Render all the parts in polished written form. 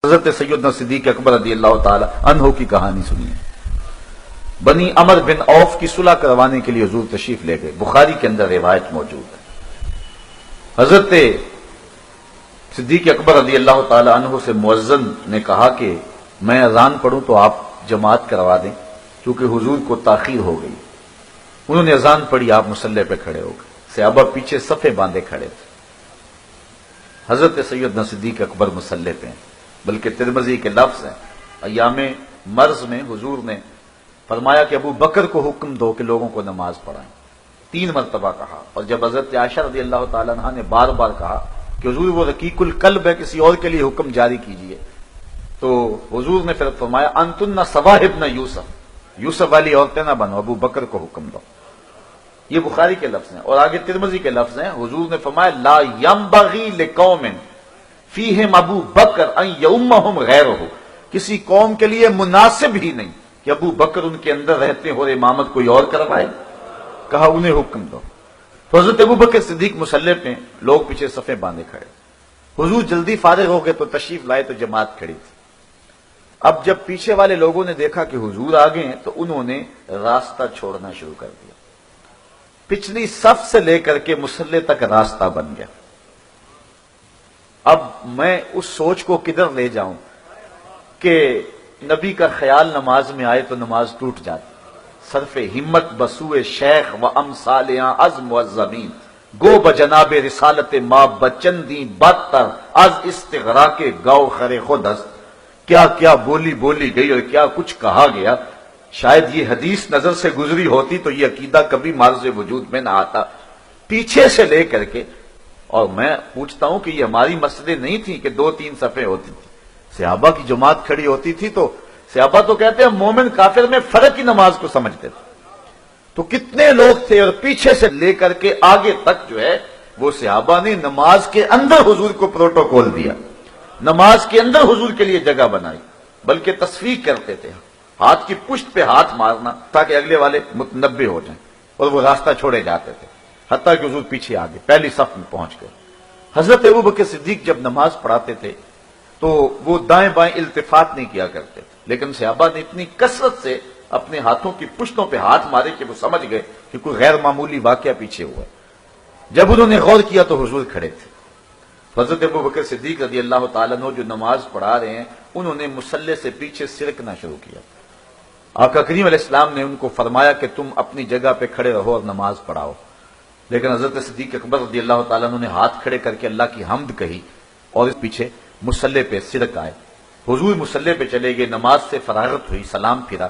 حضرت سیدنا صدیق اکبر رضی اللہ تعالی عنہ کی کہانی سنیے۔ بنی عمر بن عوف کی صلح کروانے کے لیے حضور تشریف لے گئے، بخاری کے اندر روایت موجود ہے۔ حضرت صدیق اکبر رضی اللہ تعالی عنہ سے مؤذن نے کہا کہ میں اذان پڑھوں تو آپ جماعت کروا دیں، کیونکہ حضور کو تاخیر ہو گئی۔ انہوں نے اذان پڑھی، آپ مصلی پہ کھڑے ہو گئے، صحابہ پیچھے صفے باندھے کھڑے تھے۔ حضرت سیدنا صدیق اکبر مصلی پہ ہیں، بلکہ ترمذی کے لفظ ہیں، ایام مرض میں حضور نے فرمایا کہ ابو بکر کو حکم دو کہ لوگوں کو نماز پڑھائیں، 3 مرتبہ کہا۔ اور جب حضرت عائشہ رضی اللہ تعالیٰ عنہ نے بار بار کہا کہ حضور وہ رقیق القلب ہے، کسی اور کے لیے حکم جاری کیجئے، تو حضور نے پھر فرمایا انتن صواحبن یوسف، یوسف والی عورتیں نہ بنو، ابو بکر کو حکم دو۔ یہ بخاری کے لفظ ہیں، اور آگے ترمذی کے لفظ ہیں، حضور نے فرمایا لا ينبغي لقوم فیہم ابو بکر ان یؤمہم غیرہ، کسی قوم کے لیے مناسب ہی نہیں کہ ابو بکر ان کے اندر رہتے ہو اور امامت کوئی اور کروائے، کہا انہیں حکم دو۔ تو حضرت ابو بکر صدیق مصلی پہ، لوگ پیچھے صفیں باندھے کھڑے، حضور جلدی فارغ ہو گئے تو تشریف لائے تو جماعت کھڑی تھی۔ اب جب پیچھے والے لوگوں نے دیکھا کہ حضور آگے ہیں تو انہوں نے راستہ چھوڑنا شروع کر دیا، پچھلی صف سے لے کر کے مصلی تک راستہ بن گیا۔ اب میں اس سوچ کو کدھر لے جاؤں کہ نبی کا خیال نماز میں آئے تو نماز ٹوٹ جاتی، صرف ہمت بسوئے شیخ و امثالیاں از معذبین، گو بجناب رسالت ما بچندی بدتر از استغراق گاؤ خر خود است۔ کیا کیا بولی گئی اور کیا کچھ کہا گیا، شاید یہ حدیث نظر سے گزری ہوتی تو یہ عقیدہ کبھی معرض وجود میں نہ آتا۔ پیچھے سے لے کر کے، اور میں پوچھتا ہوں کہ یہ ہماری مسجدیں نہیں تھیں کہ 2-3 صفیں ہوتی تھی، صحابہ کی جماعت کھڑی ہوتی تھی تو صحابہ تو کہتے ہیں مومن کافر میں فرق ہی نماز کو سمجھتے تھے، تو کتنے لوگ تھے، اور پیچھے سے لے کر کے آگے تک جو ہے وہ صحابہ نے نماز کے اندر حضور کو پروٹوکول دیا، نماز کے اندر حضور کے لیے جگہ بنائی، بلکہ تصفیق کرتے تھے، ہاتھ کی پشت پہ ہاتھ مارنا تاکہ اگلے والے متنبہ ہو جائیں، اور وہ راستہ چھوڑے جاتے تھے، حتیٰ کہ حضور پیچھے آگے پہلی صف میں پہنچ گئے۔ حضرت ابوبکر صدیق جب نماز پڑھاتے تھے تو وہ دائیں بائیں التفات نہیں کیا کرتے تھے، لیکن صحابہ نے اتنی کثرت سے اپنے ہاتھوں کی پشتوں پہ ہاتھ مارے کہ وہ سمجھ گئے کہ کوئی غیر معمولی واقعہ پیچھے ہوا ہے۔ جب انہوں نے غور کیا تو حضور کھڑے تھے۔ حضرت ابوبکر صدیق رضی اللہ تعالیٰ عنہ جو نماز پڑھا رہے ہیں، انہوں نے مصلی سے پیچھے سرکنا شروع کیا۔ آقا کریم علیہ السلام نے ان کو فرمایا کہ تم اپنی جگہ پہ کھڑے رہو اور نماز پڑھاؤ، لیکن حضرت صدیق اکبر رضی اللہ تعالیٰ عنہ نے ہاتھ کھڑے کر کے اللہ کی حمد کہی اور اس پیچھے مصلی پہ سرک آئے۔ حضور مصلی پہ چلے گئے، نماز سے فراغت ہوئی، سلام پھرا،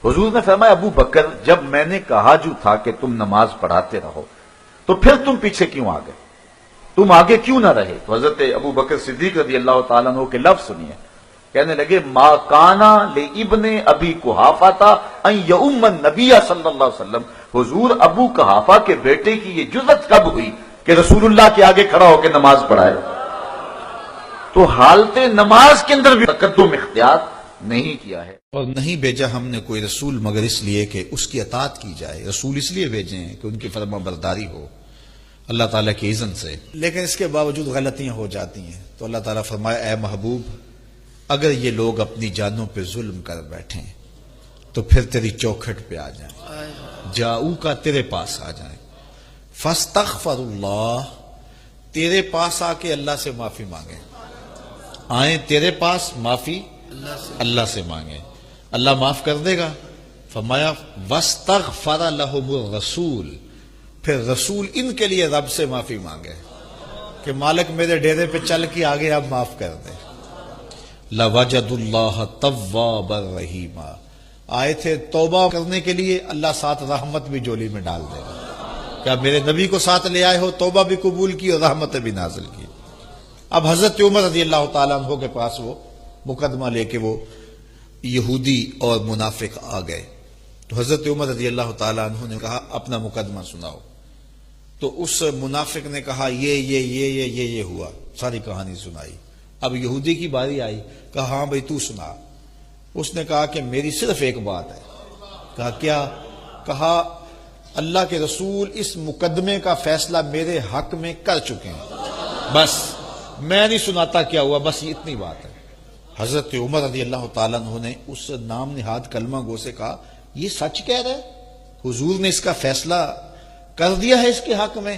حضور نے فرمایا ابو بکر جب میں نے کہا جو تھا کہ تم نماز پڑھاتے رہو تو پھر تم پیچھے کیوں آ گئے، تم آگے کیوں نہ رہے؟ تو حضرت ابو بکر صدیق رضی اللہ تعالیٰ عنہ کے لفظ سنیے، کہنے لگے ما کانا لابن ابی قحافہ ان یؤم النبی صلی اللہ علیہ وسلم، حضور ابو قحافہ کے بیٹے کی یہ جرأت کب ہوئی کہ رسول اللہ کے آگے کھڑا ہو کے نماز پڑھائے؟ تو حالت نماز کے اندر بھی تقدم اختیار نہیں کیا ہے، اور نہیں بھیجا ہم نے کوئی رسول مگر اس لیے کہ اس کی اطاعت کی جائے۔ رسول اس لیے بھیجے ہیں کہ ان کی فرما برداری ہو اللہ تعالیٰ کی اذن سے، لیکن اس کے باوجود غلطیاں ہو جاتی ہیں تو اللہ تعالیٰ فرمایا اے محبوب اگر یہ لوگ اپنی جانوں پہ ظلم کر بیٹھیں تو پھر تیری چوکھٹ پہ آ جائیں، جاؤ کا تیرے پاس آ جائیں، فاستغفر اللہ، تیرے پاس آ کے اللہ سے معافی مانگیں، آئیں تیرے پاس معافی اللہ سے مانگیں، اللہ معاف کر دے گا۔ فرمایا واستغفر لهم الرسول، پھر رسول ان کے لیے رب سے معافی مانگے کہ مالک میرے ڈیرے پہ چل کے آگے آپ معاف کر دیں۔ لَوَجَدُ اللَّهَ تَوَّابًا رَحِيمًا، آئے تھے توبہ کرنے کے لیے، اللہ ساتھ رحمت بھی جولی میں ڈال دے گا۔ کیا میرے نبی کو ساتھ لے آئے ہو، توبہ بھی قبول کی اور رحمت بھی نازل کی۔ اب حضرت عمر رضی اللہ تعالیٰ عنہ کے پاس وہ مقدمہ لے کے وہ یہودی اور منافق آ گئے، تو حضرت عمر رضی اللہ تعالیٰ عنہ نے کہا اپنا مقدمہ سناؤ، تو اس منافق نے کہا یہ ہوا، ساری کہانی سنائی۔ اب یہودی کی باری آئی، کہا ہاں بھئی تو سنا۔ اس نے کہا کہ میری صرف ایک بات ہے۔ کہا کیا؟ کہا اللہ کے رسول اس مقدمے کا فیصلہ میرے حق میں کر چکے ہیں، بس میں نہیں سناتا کیا ہوا، بس یہ اتنی بات ہے۔ حضرت عمر رضی اللہ تعالیٰ عنہ نے اس نام نہاد کلمہ گو سے کہا یہ سچ کہہ رہا ہے، حضور نے اس کا فیصلہ کر دیا ہے اس کے حق میں؟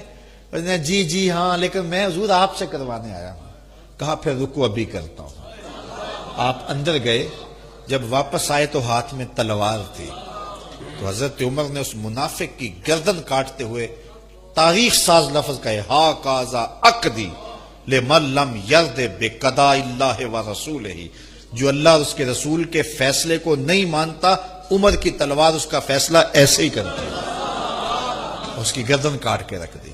جی جی ہاں، لیکن میں حضور آپ سے کروانے آیا ہوں۔ کہا پھر رکو ابھی کرتا ہوں۔ آپ اندر گئے، جب واپس آئے تو ہاتھ میں تلوار تھی، تو حضرت عمر نے اس منافق کی گردن کاٹتے ہوئے تاریخ ساز لفظ کہے ہا کازا اقدی لمن لم یرد بقضاء اللہ و رسولہ، جو اللہ اور اس کے رسول کے فیصلے کو نہیں مانتا، عمر کی تلوار اس کا فیصلہ ایسے ہی کرتی ہے، اس کی گردن کاٹ کے رکھ دی۔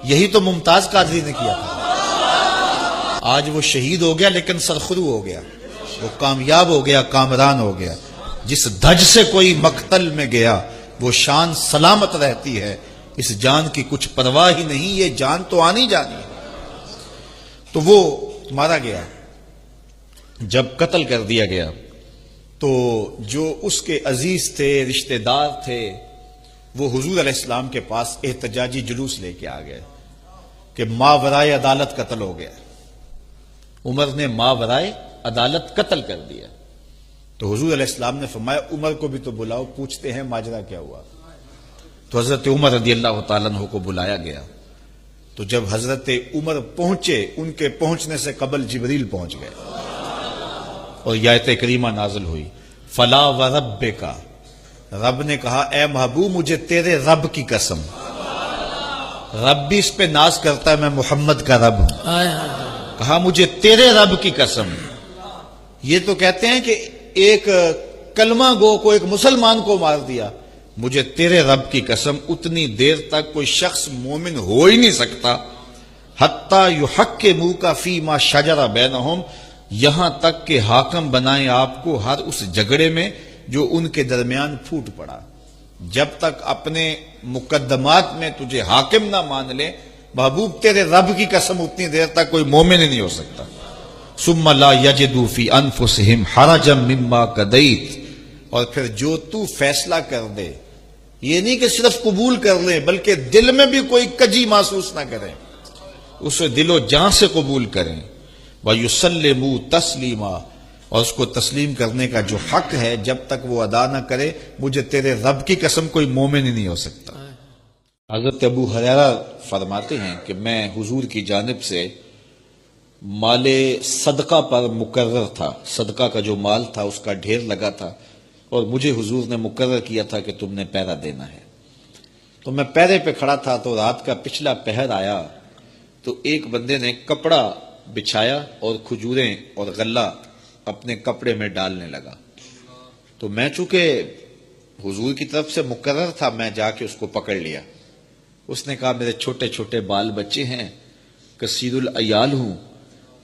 یہی تو ممتاز قادری نے کیا تھا۔ آج وہ شہید ہو گیا لیکن سرخرو ہو گیا، وہ کامیاب ہو گیا، کامران ہو گیا۔ جس دھج سے کوئی مقتل میں گیا وہ شان سلامت رہتی ہے، اس جان کی کچھ پرواہ ہی نہیں، یہ جان تو آنی جانی ہے۔ تو وہ مارا گیا۔ جب قتل کر دیا گیا تو جو اس کے عزیز تھے، رشتہ دار تھے، وہ حضور علیہ السلام کے پاس احتجاجی جلوس لے کے آ گئے کہ ماورائے عدالت قتل ہو گیا، عمر نے ماورائے عدالت قتل کر دیا۔ تو حضور علیہ السلام نے فرمایا عمر کو بھی تو بلاؤ، پوچھتے ہیں ماجرا کیا ہوا۔ تو حضرت عمر رضی اللہ تعالیٰ عنہ کو بلایا گیا۔ تو جب حضرت عمر پہنچے، ان کے پہنچنے سے قبل جبریل پہنچ گئے اور یہ آیت کریمہ نازل ہوئی فلا وربک، رب نے کہا اے محبوب مجھے تیرے رب کی قسم، رب بھی اس پہ ناز کرتا ہے میں محمد کا رب ہوں، کہا مجھے تیرے رب کی قسم۔ یہ تو کہتے ہیں کہ ایک کلمہ گو کو، ایک مسلمان کو مار دیا، مجھے تیرے رب کی قسم اتنی دیر تک کوئی شخص مومن ہو ہی نہیں سکتا حتی یحکموک فیما شجر بینہم، یہاں تک کہ حاکم بنائیں آپ کو ہر اس جھگڑے میں جو ان کے درمیان پھوٹ پڑا۔ جب تک اپنے مقدمات میں تجھے حاکم نہ مان لے، محبوب تیرے رب کی قسم اتنی دیر تک کوئی مومن ہی نہیں ہو سکتا۔ ثم لا یجدوا فی انفسہم حرجا مما قضیت، اور پھر جو تو فیصلہ کر دے، یہ نہیں کہ صرف قبول کر لیں بلکہ دل میں بھی کوئی کجی محسوس نہ کریں، اسے دل و جان سے قبول کریں۔ وَيُسَلِّمُوا تَسْلِيمًا، اور اس کو تسلیم کرنے کا جو حق ہے جب تک وہ ادا نہ کرے، مجھے تیرے رب کی قسم کوئی مومن ہی نہیں ہو سکتا۔ حضرت ابو ہریرہ فرماتے ہیں کہ میں حضور کی جانب سے مال صدقہ پر مقرر تھا، صدقہ کا جو مال تھا اس کا ڈھیر لگا تھا، اور مجھے حضور نے مقرر کیا تھا کہ تم نے پہرا دینا ہے۔ تو میں پہرے پہ کھڑا تھا، تو رات کا پچھلا پہر آیا تو ایک بندے نے کپڑا بچھایا اور کھجوریں اور غلہ اپنے کپڑے میں ڈالنے لگا۔ تو میں چونکہ حضور کی طرف سے مقرر تھا، میں جا کے اس کو پکڑ لیا۔ اس نے کہا میرے چھوٹے چھوٹے بال بچے ہیں، کثیر العیال ہوں،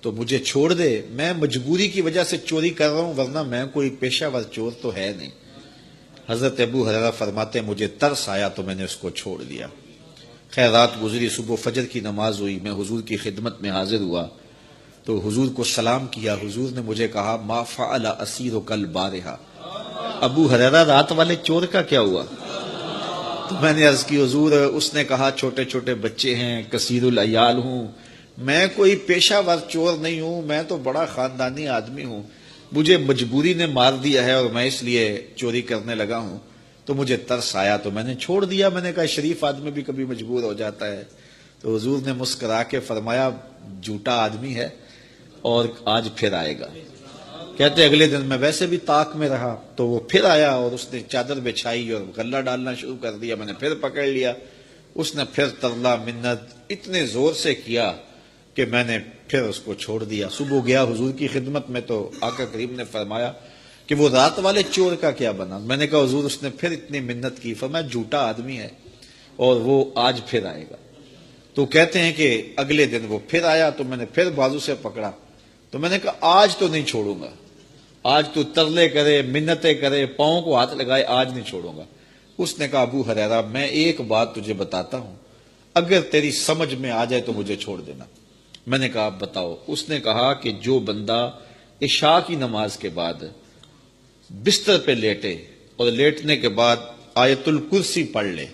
تو مجھے چھوڑ دے، میں مجبوری کی وجہ سے چوری کر رہا ہوں، ورنہ میں کوئی پیشہ ور چور تو ہے نہیں۔ حضرت ابو ہریرہ فرماتے ہیں مجھے ترس آیا تو میں نے اس کو چھوڑ دیا۔ خیر رات گزری، صبح فجر کی نماز ہوئی، میں حضور کی خدمت میں حاضر ہوا تو حضور کو سلام کیا۔ حضور نے مجھے کہا ما فعل اسیرک البارحہ، ابو ہریرہ رات والے چور کا کیا ہوا؟ تو میں نے عرض کی حضور، اس نے کہا چھوٹے چھوٹے بچے ہیں، کثیر العیال ہوں، میں کوئی پیشہ ور چور نہیں ہوں، میں تو بڑا خاندانی آدمی ہوں، مجھے مجبوری نے مار دیا ہے اور میں اس لیے چوری کرنے لگا ہوں، تو مجھے ترس آیا تو میں نے چھوڑ دیا۔ میں نے کہا شریف آدمی بھی کبھی مجبور ہو جاتا ہے۔ تو حضور نے مسکرا کے فرمایا جھوٹا آدمی ہے اور آج پھر آئے گا۔ کہتے اگلے دن میں ویسے بھی طاق میں رہا تو وہ پھر آیا اور اس نے چادر بچھائی اور غلہ ڈالنا شروع کر دیا۔ میں نے پھر پکڑ لیا، اس نے پھر ترلا منت اتنے زور سے کیا کہ میں نے پھر اس کو چھوڑ دیا۔ صبح گیا حضور کی خدمت میں تو آقا کریم نے فرمایا کہ وہ رات والے چور کا کیا بنا؟ میں نے کہا حضور اس نے پھر اتنی منت کی، فرمایا جھوٹا آدمی ہے اور وہ آج پھر آئے گا۔ تو کہتے ہیں کہ اگلے دن وہ پھر آیا تو میں نے پھر بازو سے پکڑا، تو میں نے کہا آج تو نہیں چھوڑوں گا، آج تو ترلے کرے، منتیں کرے، پاؤں کو ہاتھ لگائے، آج نہیں چھوڑوں گا۔ اس نے کہا ابو ہریرہ میں ایک بات تجھے بتاتا ہوں، اگر تیری سمجھ میں آ جائے تو مجھے چھوڑ دینا۔ میں نے کہا آپ بتاؤ۔ اس نے کہا کہ جو بندہ عشاء کی نماز کے بعد بستر پہ لیٹے اور لیٹنے کے بعد آیت الکرسی پڑھ لے،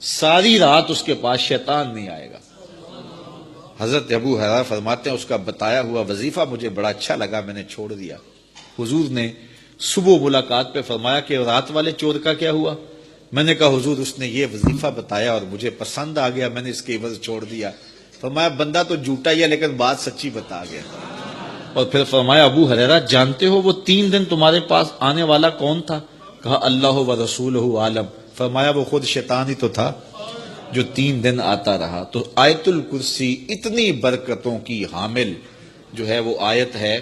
ساری رات اس کے پاس شیطان نہیں آئے گا۔ حضرت ابو ہریرہ فرماتے ہیں اس کا بتایا ہوا وظیفہ مجھے بڑا اچھا لگا، میں نے چھوڑ دیا۔ حضور نے صبح ملاقات پہ فرمایا کہ رات والے چور کا کیا ہوا؟ میں نے کہا حضور اس نے یہ وظیفہ بتایا اور مجھے پسند آ گیا، میں نے اس کے عوض چھوڑ دیا۔ فرمایا بندہ تو جھوٹا ہی ہے لیکن بات سچی بتا گیا۔ اور پھر فرمایا ابو ہریرہ جانتے ہو وہ 3 دن تمہارے پاس آنے والا کون تھا؟ کہا اللہ و رسولہ عالم۔ فرمایا وہ خود شیطان ہی تو تھا جو 3 دن آتا رہا۔ تو آیت الکرسی اتنی برکتوں کی حامل جو ہے وہ آیت ہے،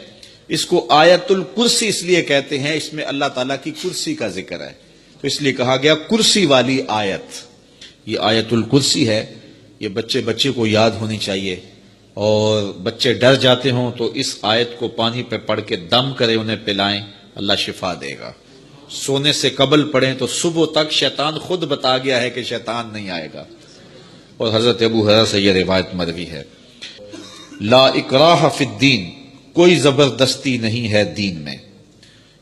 اس کو آیت الکرسی اس لیے کہتے ہیں، اس میں اللہ تعالیٰ کی کرسی کا ذکر ہے، تو اس لیے کہا گیا کرسی والی آیت۔ یہ آیت الکرسی ہے، یہ بچے کو یاد ہونی چاہیے، اور بچے ڈر جاتے ہوں تو اس آیت کو پانی پہ پڑھ کے دم کرے انہیں پلائیں، اللہ شفا دے گا۔ سونے سے قبل پڑھیں تو صبح تک شیطان خود بتا گیا ہے کہ شیطان نہیں آئے گا۔ اور حضرت ابو ہریرہ سے یہ روایت مروی ہے، لا اکراہ فی الدین، کوئی زبردستی نہیں ہے دین میں،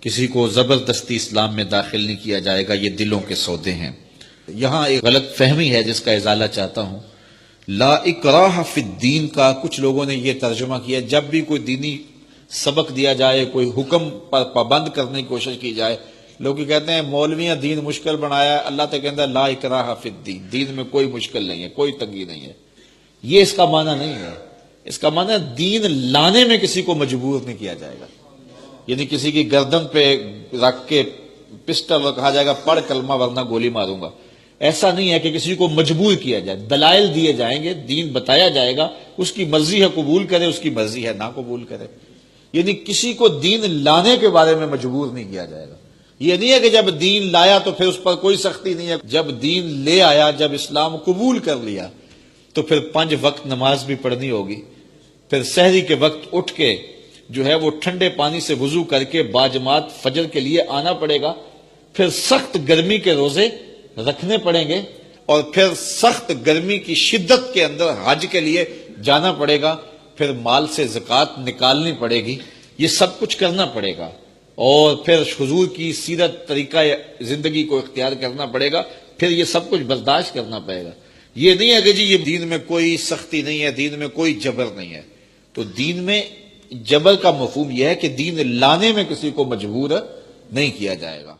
کسی کو زبردستی اسلام میں داخل نہیں کیا جائے گا، یہ دلوں کے سودے ہیں۔ یہاں ایک غلط فہمی ہے جس کا ازالہ چاہتا ہوں۔ لا اکراہ فی الدین کا کچھ لوگوں نے یہ ترجمہ کیا، جب بھی کوئی دینی سبق دیا جائے، کوئی حکم پر پابند کرنے کی کوشش کی جائے، لوگ کہتے ہیں مولویاں دین مشکل بنایا ہے، اللہ تو کہتا ہے لا اکراہ فی الدین، دین میں کوئی مشکل نہیں ہے، کوئی تنگی نہیں ہے۔ یہ اس کا معنی نہیں ہے، اس کا معنی دین لانے میں کسی کو مجبور نہیں کیا جائے گا، یعنی کسی کی گردن پہ رکھ کے پسٹل اور کہا جائے گا پڑھ کلمہ ورنہ گولی ماروں گا، ایسا نہیں ہے کہ کسی کو مجبور کیا جائے۔ دلائل دیے جائیں گے، دین بتایا جائے گا، اس کی مرضی ہے قبول کرے، اس کی مرضی ہے نہ قبول کرے، یعنی کسی کو دین لانے کے بارے میں مجبور نہیں کیا جائے گا۔ یہ نہیں ہے کہ جب دین لایا تو پھر اس پر کوئی سختی نہیں ہے، جب دین لے آیا، جب اسلام قبول کر لیا تو پھر 5 وقت نماز بھی پڑھنی ہوگی، پھر سحری کے وقت اٹھ کے جو ہے وہ ٹھنڈے پانی سے وضو کر کے باجماعت فجر کے لیے آنا پڑے گا، پھر سخت گرمی کے روزے رکھنے پڑیں گے، اور پھر سخت گرمی کی شدت کے اندر حج کے لیے جانا پڑے گا، پھر مال سے زکوٰۃ نکالنی پڑے گی، یہ سب کچھ کرنا پڑے گا، اور پھر حضور کی سیرت طریقہ زندگی کو اختیار کرنا پڑے گا، پھر یہ سب کچھ برداشت کرنا پڑے گا۔ یہ نہیں ہے کہ جی یہ دین میں کوئی سختی نہیں ہے، دین میں کوئی جبر نہیں ہے، تو دین میں جبر کا مفہوم یہ ہے کہ دین لانے میں کسی کو مجبور نہیں کیا جائے گا۔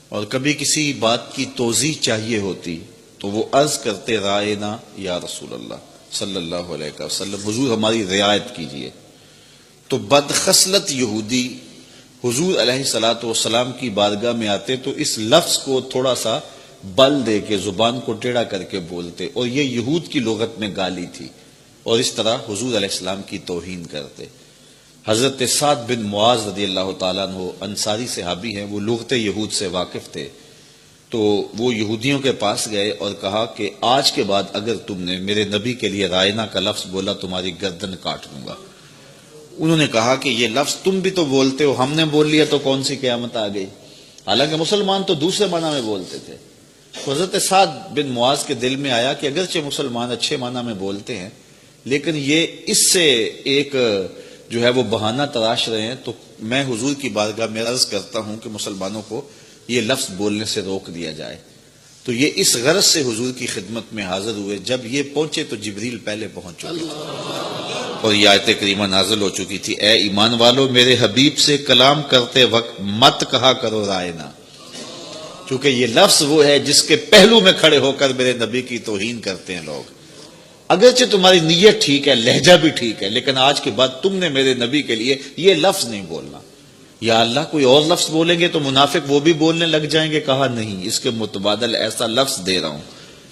اور کبھی کسی بات کی توضیح چاہیے ہوتی تو وہ عرض کرتے رائنا یا رسول اللہ صلی اللہ علیہ وسلم، حضور ہماری رعایت کیجئے۔ تو بدخصلت یہودی حضور علیہ الصلوۃ والسلام کی بارگاہ میں آتے تو اس لفظ کو تھوڑا سا بل دے کے زبان کو ٹیڑھا کر کے بولتے، اور یہ یہود کی لغت میں گالی تھی، اور اس طرح حضور علیہ السلام کی توہین کرتے۔ حضرت سعد بن معاذ رضی اللہ تعالیٰ عنہ انصاری صحابی ہیں، وہ لغت یہود سے واقف تھے، تو وہ یہودیوں کے پاس گئے اور کہا کہ آج کے بعد اگر تم نے میرے نبی کے لیے رائنا کا لفظ بولا تمہاری گردن کاٹ دوں گا۔ انہوں نے کہا کہ یہ لفظ تم بھی تو بولتے ہو، ہم نے بول لیا تو کون سی قیامت آ گئی؟ حالانکہ مسلمان تو دوسرے معنی میں بولتے تھے۔ تو حضرت سعد بن معاذ کے دل میں آیا کہ اگرچہ مسلمان اچھے معنی میں بولتے ہیں، لیکن یہ اس سے ایک جو ہے وہ بہانہ تراش رہے ہیں، تو میں حضور کی بارگاہ میں عرض کرتا ہوں کہ مسلمانوں کو یہ لفظ بولنے سے روک دیا جائے۔ تو یہ اس غرض سے حضور کی خدمت میں حاضر ہوئے، جب یہ پہنچے تو جبریل پہلے پہنچ چکے تھے اور یہ آیت کریمہ نازل ہو چکی تھی، اے ایمان والو میرے حبیب سے کلام کرتے وقت مت کہا کرو رائنا، چونکہ یہ لفظ وہ ہے جس کے پہلو میں کھڑے ہو کر میرے نبی کی توہین کرتے ہیں لوگ۔ اگرچہ تمہاری نیت ٹھیک ہے، لہجہ بھی ٹھیک ہے، لیکن آج کے بعد تم نے میرے نبی کے لیے یہ لفظ نہیں بولنا۔ یا اللہ کوئی اور لفظ بولیں گے تو منافق وہ بھی بولنے لگ جائیں گے؟ کہا نہیں، اس کے متبادل ایسا لفظ دے رہا ہوں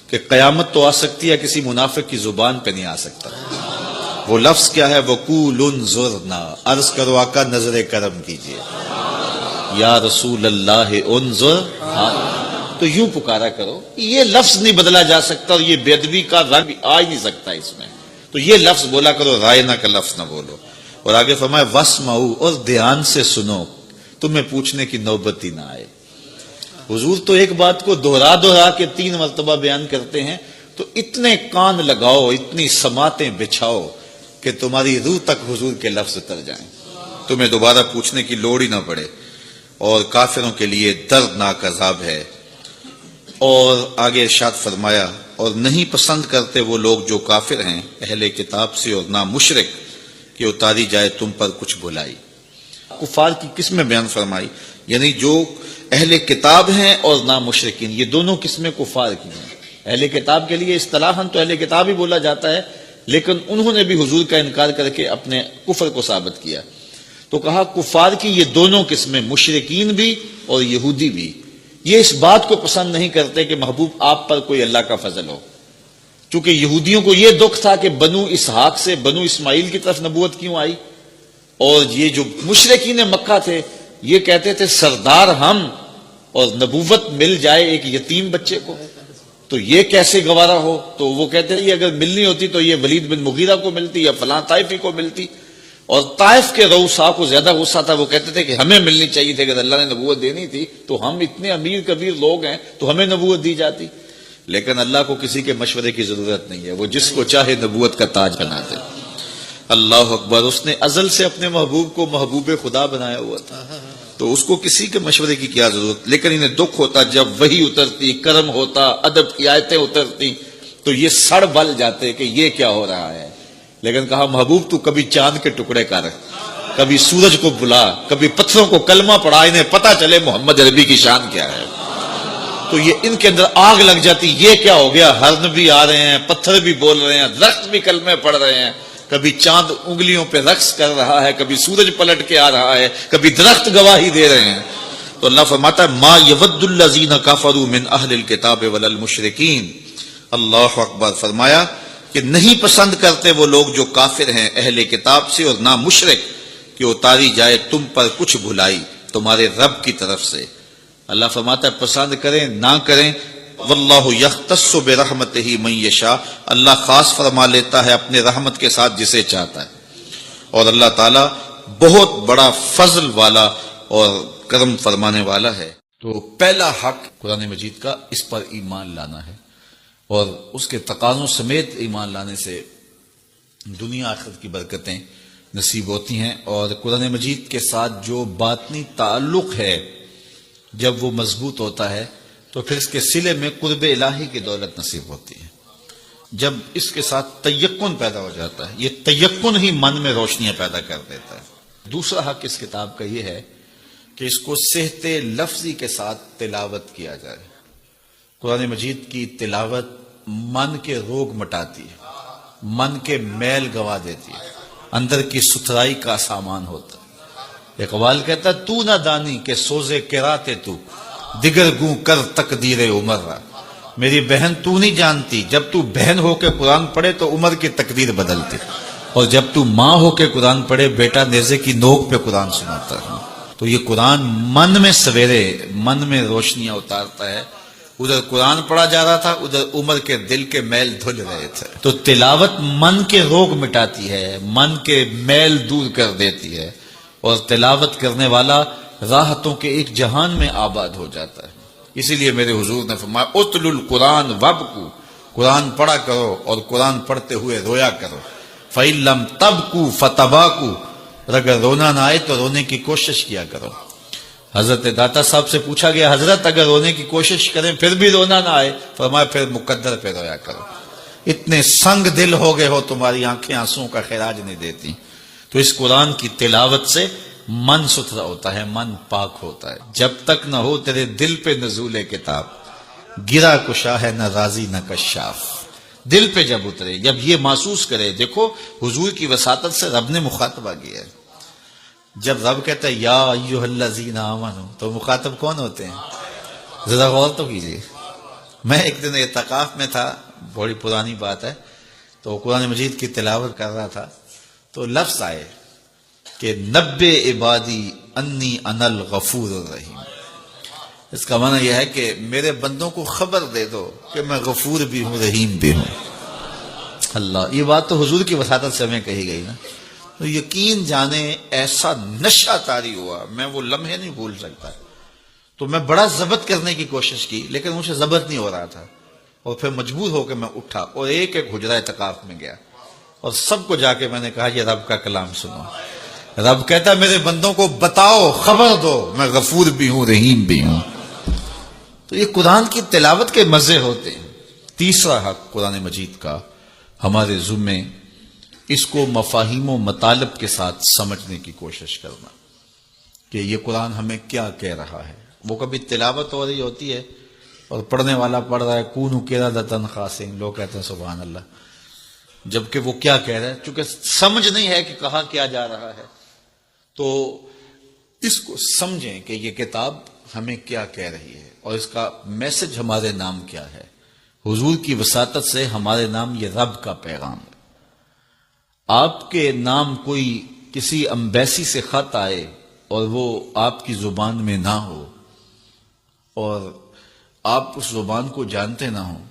کہ قیامت تو آ سکتی ہے، کسی منافق کی زبان پہ نہیں آ سکتا۔ وہ لفظ کیا ہے؟ وقول انظرنا، عرض کرو آقا نظر کرم کیجئے، یا رسول اللہ انظر، تو یوں پکارا کرو۔ یہ لفظ نہیں بدلا جا سکتا، اور یہ بے ادبی کا رنگ آ ہی نہیں سکتا اس میں، تو یہ لفظ بولا کرو، رائنا کا لفظ نہ بولو۔ اور آگے فرمایا واسمعوا، اور دھیان سے سنو، تمہیں پوچھنے کی نوبت ہی نہ آئے۔ حضور تو ایک بات کو دوہرا کے 3 مرتبہ بیان کرتے ہیں، تو اتنے کان لگاؤ، اتنی سماعتیں بچھاؤ کہ تمہاری روح تک حضور کے لفظ اتر جائیں، تمہیں دوبارہ پوچھنے کی لوڑ ہی نہ پڑے۔ اور کافروں کے لیے دردناک عذاب ہے۔ اور آگے ارشاد فرمایا اور نہیں پسند کرتے وہ لوگ جو کافر ہیں اہل کتاب سے اور نہ مشرک کہ اتاری جائے تم پر کچھ بلائی. کفار کی قسمیں بیان فرمائی، یعنی جو اہل کتاب ہیں اور نہ مشرکین، یہ دونوں قسمیں کفار کی ہیں. اہل کتاب کے لیے اصطلاحاً تو اہل کتاب ہی بولا جاتا ہے، لیکن انہوں نے بھی حضور کا انکار کر کے اپنے کفر کو ثابت کیا. تو کہا کفار کی یہ دونوں قسمیں، مشرکین بھی اور یہودی بھی، یہ اس بات کو پسند نہیں کرتے کہ محبوب آپ پر کوئی اللہ کا فضل ہو. چونکہ یہودیوں کو یہ دکھ تھا کہ بنو اسحاق سے بنو اسماعیل کی طرف نبوت کیوں آئی، اور یہ جو مشرکین مکہ تھے یہ کہتے تھے سردار ہم اور نبوت مل جائے ایک یتیم بچے کو، تو یہ کیسے گوارا ہو. تو وہ کہتے ہیں اگر ملنی ہوتی تو یہ ولید بن مغیرہ کو ملتی یا فلاں طائفی کو ملتی. اور طائف کے رؤسا کو زیادہ غصہ تھا، وہ کہتے تھے کہ ہمیں ملنی چاہیے تھی، اگر اللہ نے نبوت دینی تھی تو ہم اتنے امیر کبیر لوگ ہیں تو ہمیں نبوت دی جاتی. لیکن اللہ کو کسی کے مشورے کی ضرورت نہیں ہے، وہ جس کو چاہے نبوت کا تاج بنا دے. اللہ اکبر. اس نے ازل سے اپنے محبوب کو محبوب خدا بنایا ہوا تھا، تو اس کو کسی کے مشورے کی کیا ضرورت. لیکن انہیں دکھ ہوتا جب وحی اترتی، کرم ہوتا، ادب کی آیتیں اترتی تو یہ سڑ بل جاتے کہ یہ کیا ہو رہا ہے. لیکن کہا محبوب تو کبھی چاند کے ٹکڑے کر، کبھی سورج کو بلا، کبھی پتھروں کو کلمہ پڑھا، انہیں پتہ چلے محمد عربی کی شان کیا ہے. تو یہ ان کے اندر آگ لگ جاتی، یہ کیا ہو گیا، ہرن بھی آ رہے ہیں، پتھر بھی بول رہے ہیں، درخت بھی کلمے پڑھ رہے ہیں، کبھی چاند انگلیوں پہ رقص کر رہا ہے، کبھی سورج پلٹ کے آ رہا ہے، کبھی درخت گواہی دے رہے ہیں. تو اللہ فرماتا ہے ما یود الذین کفروا من اہل الکتاب ولا المشرکین. اللہ اکبر. فرمایا کہ نہیں پسند کرتے وہ لوگ جو کافر ہیں اہل کتاب سے اور نہ مشرک کہ اتاری جائے تم پر کچھ بھلائی تمہارے رب کی طرف سے. اللہ فرماتا ہے پسند کریں نہ کریں، واللہ یختص برحمتہ من یشاء، اللہ خاص فرما لیتا ہے اپنے رحمت کے ساتھ جسے چاہتا ہے. اور اللہ تعالیٰ بہت بڑا فضل والا اور کرم فرمانے والا ہے. تو پہلا حق قرآن مجید کا اس پر ایمان لانا ہے، اور اس کے تقاضوں سمیت ایمان لانے سے دنیا آخرت کی برکتیں نصیب ہوتی ہیں. اور قرآن مجید کے ساتھ جو باطنی تعلق ہے جب وہ مضبوط ہوتا ہے تو پھر اس کے صلے میں قرب الہی کی دولت نصیب ہوتی ہے. جب اس کے ساتھ تیقن پیدا ہو جاتا ہے، یہ تیقن ہی من میں روشنیاں پیدا کر دیتا ہے. دوسرا حق اس کتاب کا یہ ہے کہ اس کو صحت لفظی کے ساتھ تلاوت کیا جائے. قرآن مجید کی تلاوت من کے روگ مٹاتی ہے، من کے میل گوا دیتی ہے، اندر کی ستھرائی کا سامان ہوتا ہے. اقبال کہتا ہے تو نہ دانی کہ سوزے کراتے تو دیگر گوں کر تقدیر عمر را. میری بہن تو نہیں جانتی جب تو بہن ہو کے قرآن پڑھے تو عمر کی تقدیر بدلتی، اور جب تو ماں ہو کے قرآن پڑھے بیٹا نیزے کی نوک پہ قرآن سناتا ہے. تو یہ قرآن من میں سویرے، من میں روشنیاں اتارتا ہے. ادھر قرآن پڑھا جا رہا تھا، ادھر عمر کے دل کے میل دھل رہے تھے. تو تلاوت من کے روگ مٹاتی ہے، من کے میل دور کر دیتی ہے، اور تلاوت کرنے والا راحتوں کے ایک جہان میں آباد ہو جاتا ہے. اسی لیے میرے حضور نے فرمایا اتل القرآن وابکو، قرآن پڑھا کرو اور قرآن پڑھتے ہوئے رویا کرو. فَإِن لَمْ تَبْكُوا فَتَبَاكُوا، اگر رونا نہ آئے تو رونے کی کوشش کیا کرو. حضرت داتا صاحب سے پوچھا گیا حضرت اگر رونے کی کوشش کریں پھر بھی رونا نہ آئے، فرمایا پھر مقدر پہ رویا کرو. اتنے سنگ دل ہو گئے ہو تمہاری آنکھیں آنسوں کا خراج نہیں دیتی. تو اس قرآن کی تلاوت سے من ستھرا ہوتا ہے، من پاک ہوتا ہے. جب تک نہ ہو تیرے دل پہ نزول کتاب، گرا کشا ہے نہ راضی نہ کشاف. دل پہ جب اترے، جب یہ محسوس کرے. دیکھو حضور کی وساطت سے رب نے مخاطبہ کیا ہے. جب رب کہتا ہے یا ایھا الذین آمنوا، تو مخاطب کون ہوتے ہیں؟ ذرا غور تو کیجیے. میں ایک دن اعتکاف میں تھا، بڑی پرانی بات ہے، تو قرآن مجید کی تلاوت کر رہا تھا تو لفظ آئے کہ نبّ عبادی انی انا الغفور الرحیم. اس کا معنی یہ ہے کہ میرے بندوں کو خبر دے دو کہ میں غفور بھی ہوں رحیم بھی ہوں. اللہ، یہ بات تو حضور کی وساطت سے ہمیں کہی گئی نا. تو یقین جانے ایسا نشہ طاری ہوا، میں وہ لمحے نہیں بھول سکتا. تو میں بڑا ضبط کرنے کی کوشش کی لیکن مجھے ضبط نہیں ہو رہا تھا، اور پھر مجبور ہو کے میں اٹھا اور ایک ایک حجرہ اعتکاف میں گیا اور سب کو جا کے میں نے کہا یہ رب کا کلام سنو. رب کہتا ہے میرے بندوں کو بتاؤ، خبر دو، میں غفور بھی ہوں رحیم بھی ہوں. تو یہ قرآن کی تلاوت کے مزے ہوتے ہیں. تیسرا حق قرآن مجید کا ہمارے ذمے اس کو مفاہیم و مطالب کے ساتھ سمجھنے کی کوشش کرنا کہ یہ قرآن ہمیں کیا کہہ رہا ہے. وہ کبھی تلاوت ہو رہی ہوتی ہے اور پڑھنے والا پڑھ رہا ہے کونوا قردۃ خاسئین، لوگ کہتے ہیں سبحان اللہ، جبکہ وہ کیا کہہ رہا ہے، چونکہ سمجھ نہیں ہے کہ کہاں کیا جا رہا ہے. تو اس کو سمجھیں کہ یہ کتاب ہمیں کیا کہہ رہی ہے اور اس کا میسج ہمارے نام کیا ہے. حضور کی وساطت سے ہمارے نام یہ رب کا پیغام ہے. آپ کے نام کوئی کسی امبیسی سے خط آئے اور وہ آپ کی زبان میں نہ ہو اور آپ اس زبان کو جانتے نہ ہوں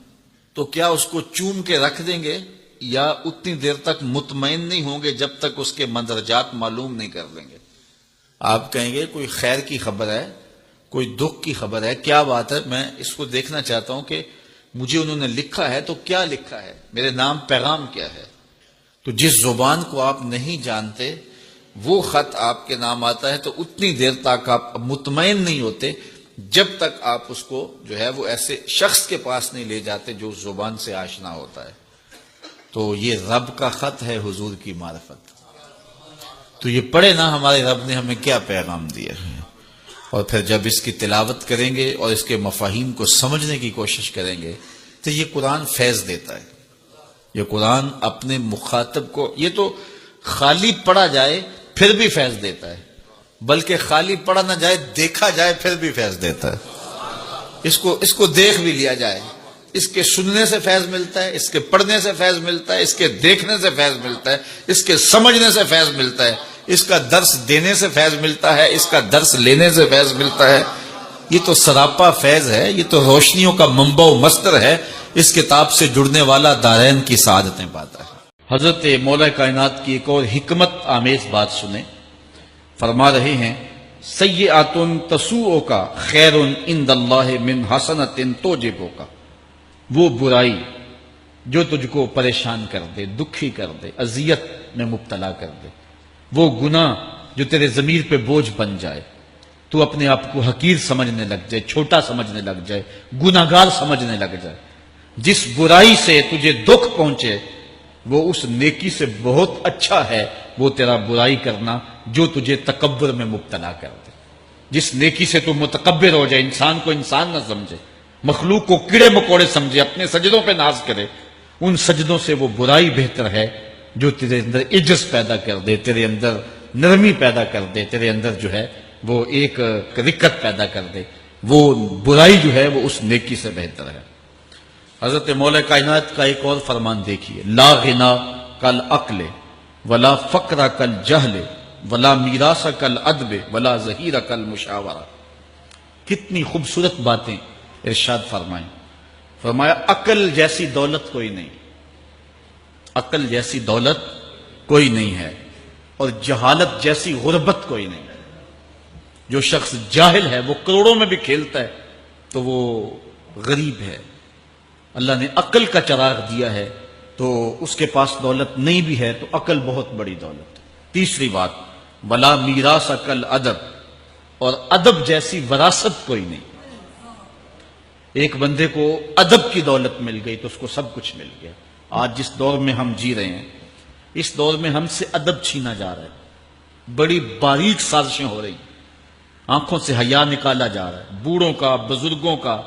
تو کیا اس کو چوم کے رکھ دیں گے یا اتنی دیر تک مطمئن نہیں ہوں گے جب تک اس کے مندرجات معلوم نہیں کر لیں گے؟ آپ کہیں گے کوئی خیر کی خبر ہے، کوئی دکھ کی خبر ہے، کیا بات ہے، میں اس کو دیکھنا چاہتا ہوں کہ مجھے انہوں نے لکھا ہے تو کیا لکھا ہے، میرے نام پیغام کیا ہے. تو جس زبان کو آپ نہیں جانتے وہ خط آپ کے نام آتا ہے تو اتنی دیر تک آپ مطمئن نہیں ہوتے جب تک آپ اس کو جو ہے وہ ایسے شخص کے پاس نہیں لے جاتے جو اس زبان سے آشنا ہوتا ہے. تو یہ رب کا خط ہے، حضور کی معرفت. تو یہ پڑھے نا ہمارے رب نے ہمیں کیا پیغام دیا ہے، اور پھر جب اس کی تلاوت کریں گے اور اس کے مفاہیم کو سمجھنے کی کوشش کریں گے تو یہ قرآن فیض دیتا ہے. یہ قرآن اپنے مخاطب کو، یہ تو خالی پڑھا جائے پھر بھی فیض دیتا ہے، بلکہ خالی پڑھا نہ جائے دیکھا جائے پھر بھی فیض دیتا ہے. اس کو دیکھ بھی لیا جائے، اس کے سننے سے فیض ملتا ہے، اس کے پڑھنے سے فیض ملتا ہے، اس کے دیکھنے سے فیض ملتا ہے، اس کے سمجھنے سے فیض ملتا ہے، اس کا درس دینے سے فیض ملتا ہے، اس کا درس لینے سے فیض ملتا ہے. یہ تو سراپا فیض ہے، یہ تو روشنیوں کا منبع و مصدر ہے. اس کتاب سے جڑنے والا دارین کی سعادتیں پاتا ہے. حضرت مولا کائنات کی ایک اور حکمت آمیز بات سنیں. فرما رہے ہیں سیئات تسوءک خیر عند اللہ من حسنۃ توجبک. وہ برائی جو تجھ کو پریشان کر دے، دکھی کر دے، اذیت میں مبتلا کر دے، وہ گناہ جو تیرے ضمیر پہ بوجھ بن جائے، تو اپنے آپ کو حقیر سمجھنے لگ جائے، چھوٹا سمجھنے لگ جائے، گناہگار سمجھنے لگ جائے، جس برائی سے تجھے دکھ پہنچے وہ اس نیکی سے بہت اچھا ہے وہ تیرا برائی کرنا جو تجھے تکبر میں مبتلا کر دے. جس نیکی سے تو متکبر ہو جائے، انسان کو انسان نہ سمجھے، مخلوق کو کیڑے مکوڑے سمجھے، اپنے سجدوں پہ ناز کرے، ان سجدوں سے وہ برائی بہتر ہے جو تیرے اندر عجز پیدا کر دے، تیرے اندر نرمی پیدا کر دے، تیرے اندر جو ہے وہ ایک رقت پیدا کر دے. وہ برائی جو ہے وہ اس نیکی سے بہتر ہے. حضرت مولا کائنات کا ایک اور فرمان دیکھیے، لا غنا کل عقل ولا فقر کل جہل ولا میراث کل ادب ولا ظہیر کل مشاورہ. کتنی خوبصورت باتیں ارشاد فرمائیں. فرمایا عقل جیسی دولت کوئی نہیں، عقل جیسی دولت کوئی نہیں ہے، اور جہالت جیسی غربت کوئی نہیں. جو شخص جاہل ہے وہ کروڑوں میں بھی کھیلتا ہے تو وہ غریب ہے. اللہ نے عقل کا چراغ دیا ہے تو اس کے پاس دولت نہیں بھی ہے تو عقل بہت بڑی دولت. تیسری بات، ولا میراث کل ادب، اور ادب جیسی وراثت کوئی نہیں. ایک بندے کو ادب کی دولت مل گئی تو اس کو سب کچھ مل گیا. آج جس دور میں ہم جی رہے ہیں اس دور میں ہم سے ادب چھینا جا رہا ہے، بڑی باریک سازشیں ہو رہی ہیں، آنکھوں سے حیا نکالا جا رہا ہے، بوڑھوں کا، بزرگوں کا.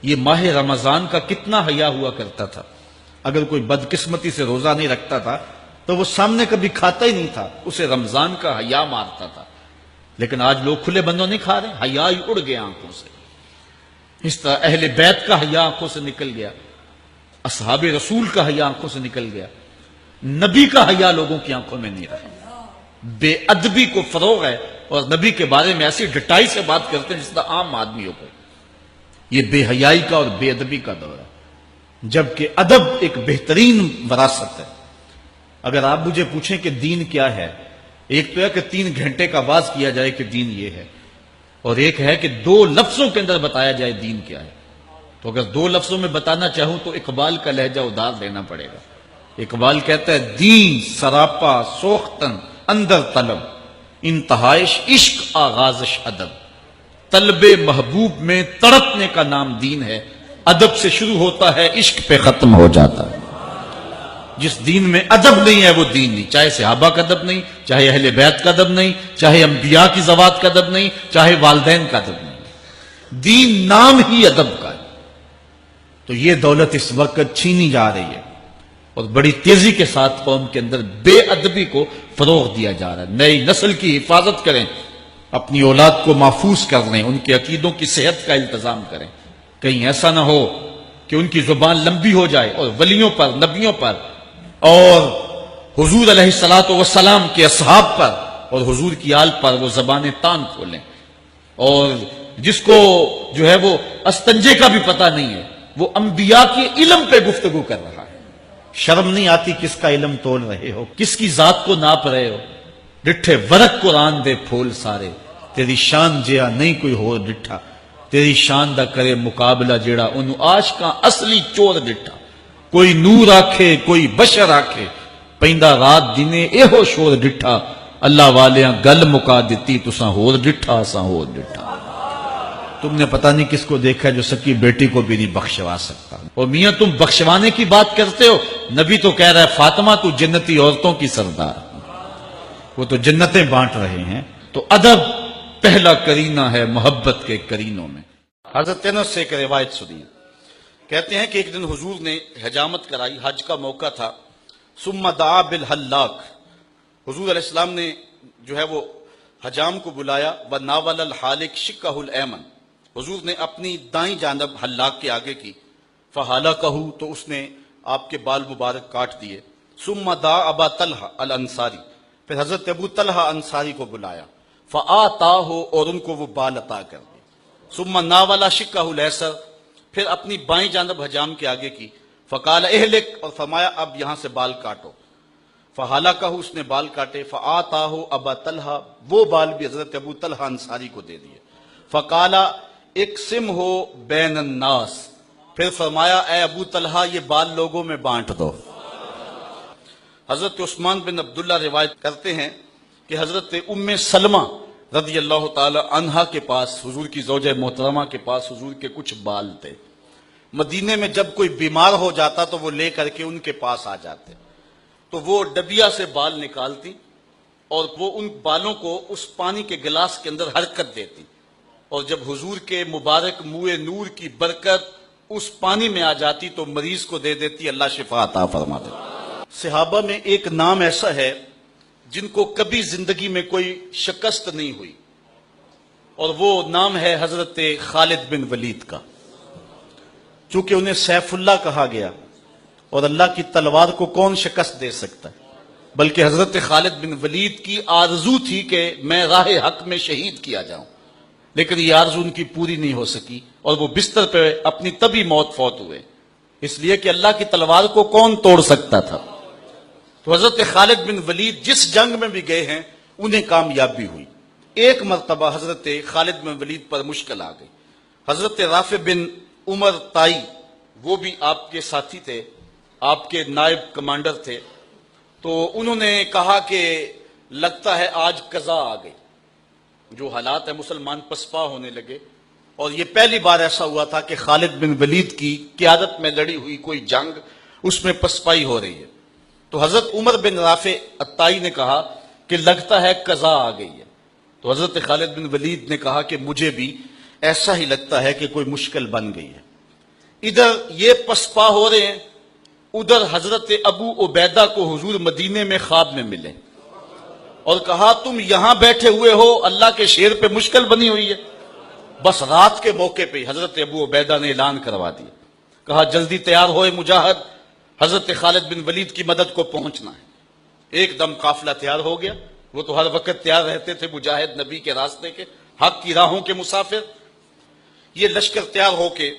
یہ ماہ رمضان کا کتنا حیا ہوا کرتا تھا. اگر کوئی بدقسمتی سے روزہ نہیں رکھتا تھا تو وہ سامنے کبھی کھاتا ہی نہیں تھا، اسے رمضان کا حیا مارتا تھا. لیکن آج لوگ کھلے بندوں نہیں کھا رہے، حیا ہی اڑ گیا آنکھوں سے. اس طرح اہل بیت کا حیا آنکھوں سے نکل گیا، اصحاب رسول کا حیا آنکھوں سے نکل گیا، نبی کا حیا لوگوں کی آنکھوں میں نہیں رہا. بے ادبی کو فروغ ہے اور نبی کے بارے میں ایسی ڈٹائی سے بات کرتے ہیں جس طرح عام آدمیوں کو. یہ بے حیائی کا اور بے ادبی کا دور ہے، جبکہ ادب ایک بہترین وراثت ہے. اگر آپ مجھے پوچھیں کہ دین کیا ہے، ایک تو ہے کہ 3 گھنٹے کا واز کیا جائے کہ دین یہ ہے، اور ایک ہے کہ 2 لفظوں کے اندر بتایا جائے دین کیا ہے. تو اگر 2 لفظوں میں بتانا چاہوں تو اقبال کا لہجہ ادار لینا پڑے گا. اقبال کہتا ہے دین سراپا سوختن اندر طلب، انتہائش عشق آغازش ادب. طلب محبوب میں تڑپنے کا نام دین ہے، ادب سے شروع ہوتا ہے، عشق پہ ختم ہو جاتا ہے۔ جس دین میں ادب نہیں ہے وہ دین نہیں، چاہے صحابہ کا ادب نہیں، چاہے اہل بیت کا ادب نہیں، چاہے انبیاء کی ذوات کا ادب نہیں، چاہے والدین کا ادب نہیں، دین نام ہی ادب کا ہے۔ تو یہ دولت اس وقت چھینی جا رہی ہے اور بڑی تیزی کے ساتھ قوم کے اندر بے ادبی کو فروغ دیا جا رہا ہے۔ نئی نسل کی حفاظت کریں، اپنی اولاد کو محفوظ کر لیں، ان کے عقیدوں کی صحت کا التزام کریں، کہیں ایسا نہ ہو کہ ان کی زبان لمبی ہو جائے اور ولیوں پر، نبیوں پر اور حضور علیہ الصلوۃ والسلام کے اصحاب پر اور حضور کی آل پر وہ زبانیں تان کھولیں، اور جس کو جو ہے وہ استنجے کا بھی پتہ نہیں ہے وہ انبیاء کے علم پہ گفتگو کر رہا ہے۔ شرم نہیں آتی کس کا علم تول رہے ہو، کس کی ذات کو ناپ رہے ہو؟ ڈٹھے ورق قرآن دے پھول سارے، تیری شان جیا نہیں کوئی ہو ڈٹھا، تیری شان دا کرے مقابلہ جیڑا انہوں عاشقاں اصلی چور ڈٹھا۔ کوئی نور آکھے کوئی بشر آکھے، پیندا رات دینے ایہو شور ڈٹھا، اللہ والیاں گل مکا دیتی تساں ہور ڈٹھا اساں ہور ڈٹھا۔ تم نے پتہ نہیں کس کو دیکھا جو سکی بیٹی کو بھی نہیں بخشوا سکتا، اور میاں تم بخشوانے کی بات کرتے ہو، نبی تو کہہ رہا ہے فاطمہ تو جنتی عورتوں کی سردار، وہ تو جنتیں بانٹ رہے ہیں۔ تو ادب پہلا کرینہ ہے محبت کے کرینوں میں۔ حضرت انس سے ایک روایت سنی، کہتے ہیں کہ ایک دن حضور نے حجامت کرائی، حج کا موقع تھا، ثم دعا بالحلاق، حضور علیہ السلام نے جو ہے وہ حجام کو بلایا، وناول الحالق شقہ الایمن، حضور نے اپنی دائیں جانب حلاق کے آگے کی، فحلقہ تو اس نے آپ کے بال مبارک کاٹ دیے، ثم دعا ابا طلحہ الانصاری، پھر حضرت ابو طلحہ انصاری کو بلایا، فآتاہ اور ان کو وہ بال عطا کر دیے، ثم ناول شقہ الیسر، پھر اپنی بائیں جانب حجام کے آگے کی، فقال اہلک اور فرمایا اب یہاں سے بال کاٹو، فحلقہ اس نے بال کاٹے، فآتاہ ابا طلحہ وہ بال بھی حضرت ابو طلحہ انصاری کو دے دیے، فقال اقسمہ بین الناس، پھر فرمایا اے ابو طلحہ یہ بال لوگوں میں بانٹ دو۔ حضرت عثمان بن عبداللہ روایت کرتے ہیں کہ حضرت ام سلمہ رضی اللہ تعالی عنہا کے پاس، حضور کی زوجہ محترمہ کے پاس حضور کے کچھ بال تھے، مدینے میں جب کوئی بیمار ہو جاتا تو وہ لے کر کے ان کے پاس آ جاتے، تو وہ ڈبیا سے بال نکالتی اور وہ ان بالوں کو اس پانی کے گلاس کے اندر حرکت دیتی، اور جب حضور کے مبارک منہ نور کی برکت اس پانی میں آ جاتی تو مریض کو دے دیتی، اللہ شفا عطا فرما دیتا۔ صحابہ میں ایک نام ایسا ہے جن کو کبھی زندگی میں کوئی شکست نہیں ہوئی، اور وہ نام ہے حضرت خالد بن ولید کا، چونکہ انہیں سیف اللہ کہا گیا، اور اللہ کی تلوار کو کون شکست دے سکتا ہے، بلکہ حضرت خالد بن ولید کی آرزو تھی کہ میں راہ حق میں شہید کیا جاؤں، لیکن یہ آرزو ان کی پوری نہیں ہو سکی، اور وہ بستر پہ اپنی طبی موت فوت ہوئے، اس لیے کہ اللہ کی تلوار کو کون توڑ سکتا تھا۔ تو حضرت خالد بن ولید جس جنگ میں بھی گئے ہیں انہیں کامیابی ہوئی۔ ایک مرتبہ حضرت خالد بن ولید پر مشکل آ گئی، حضرت رافع بن عمر تائی وہ بھی آپ کے ساتھی تھے، آپ کے نائب کمانڈر تھے، تو انہوں نے کہا کہ لگتا ہے آج قضا آ گئی، جو حالات ہیں مسلمان پسپا ہونے لگے، اور یہ پہلی بار ایسا ہوا تھا کہ خالد بن ولید کی قیادت میں لڑی ہوئی کوئی جنگ اس میں پسپائی ہو رہی ہے۔ تو حضرت عمر بن رافع الطائی نے کہا کہ لگتا ہے قضا آ گئی ہے، تو حضرت خالد بن ولید نے کہا کہ مجھے بھی ایسا ہی لگتا ہے کہ کوئی مشکل بن گئی ہے۔ ادھر یہ پسپا ہو رہے ہیں، ادھر حضرت ابو عبیدہ کو حضور مدینے میں خواب میں ملے اور کہا تم یہاں بیٹھے ہوئے ہو، اللہ کے شیر پہ مشکل بنی ہوئی ہے۔ بس رات کے موقع پہ حضرت ابو عبیدہ نے اعلان کروا دیا، کہا جلدی تیار ہوئے مجاہد، حضرت خالد بن ولید کی مدد کو پہنچنا ہے۔ ایک دم قافلہ تیار ہو گیا، وہ تو ہر وقت تیار رہتے تھے مجاہد، نبی کے راستے کے، حق کی راہوں کے مسافر۔ یہ لشکر تیار ہو کے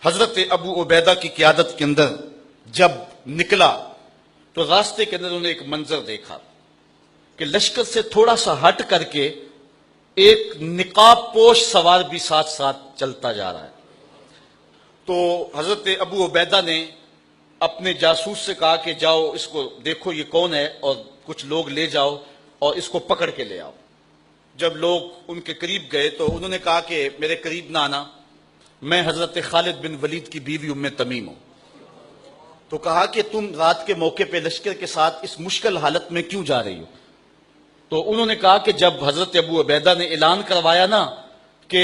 حضرت ابو عبیدہ کی قیادت کے اندر جب نکلا تو راستے کے اندر انہوں نے ایک منظر دیکھا کہ لشکر سے تھوڑا سا ہٹ کر کے ایک نقاب پوش سوار بھی ساتھ ساتھ چلتا جا رہا ہے۔ تو حضرت ابو عبیدہ نے اپنے جاسوس سے کہا کہ جاؤ اس کو دیکھو یہ کون ہے، اور کچھ لوگ لے جاؤ اور اس کو پکڑ کے لے آؤ۔ جب لوگ ان کے قریب گئے تو انہوں نے کہا کہ میرے قریب نہ آنا، میں حضرت خالد بن ولید کی بیوی ام تمیم ہوں. تو کہا کہ تم رات کے موقع پہ لشکر کے ساتھ اس مشکل حالت میں کیوں جا رہی ہو؟ تو انہوں نے کہا کہ جب حضرت ابو عبیدہ نے اعلان کروایا نا کہ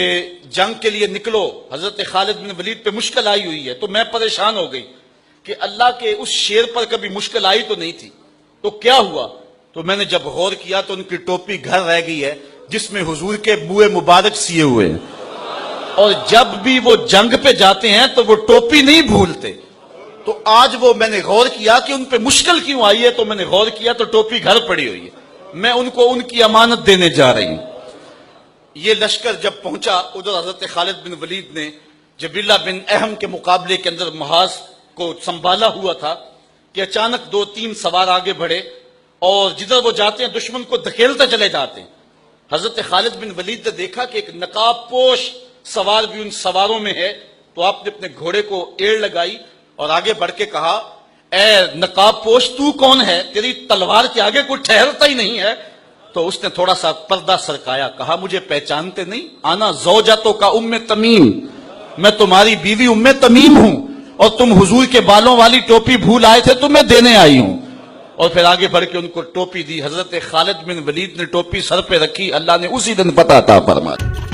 جنگ کے لیے نکلو، حضرت خالد بن ولید پہ مشکل آئی ہوئی ہے، تو میں پریشان ہو گئی کہ اللہ کے اس شیر پر کبھی مشکل آئی تو نہیں تھی، تو کیا ہوا؟ تو میں نے جب غور کیا تو ان کی ٹوپی گھر رہ گئی ہے جس میں حضور کے بوئے مبارک سیے ہوئے ہیں، اور جب بھی وہ جنگ پہ جاتے ہیں تو وہ ٹوپی نہیں بھولتے. تو آج وہ میں نے غور کیا کہ ان پہ مشکل کیوں آئی ہے، تو میں نے غور کیا تو ٹوپی گھر پڑی ہوئی ہے، میں ان کو ان کی امانت دینے جا رہی ہوں. یہ لشکر جب پہنچا، ادھر حضرت خالد بن ولید نے جبیلہ بن اہم کے مقابلے کے اندر محاذ کو سنبھالا ہوا تھا کہ اچانک 2-3 سوار آگے بڑھے اور جدھر وہ جاتے ہیں دشمن کو دھکیلتے چلے جاتے ہیں. حضرت خالد بن ولید نے دیکھا کہ ایک نقاب پوش سوار بھی ان سواروں میں ہے، تو آپ نے اپنے گھوڑے کو ایڑ لگائی اور آگے بڑھ کے کہا، اے نقاب پوش تو کون ہے؟ تیری تلوار کے آگے کوئی ٹھہرتا ہی نہیں ہے. تو اس نے تھوڑا سا پردہ سرکایا، کہا مجھے پہچانتے نہیں؟ آنا زوجتو کا ام تمیم، میں تمہاری بیوی ام تمیم ہوں، اور تم حضور کے بالوں والی ٹوپی بھول آئے تھے تو میں دینے آئی ہوں. اور پھر آگے بڑھ کے ان کو ٹوپی دی. حضرت خالد بن ولید نے ٹوپی سر پہ رکھی، اللہ نے اسی دن پتہ عطا فرمایا.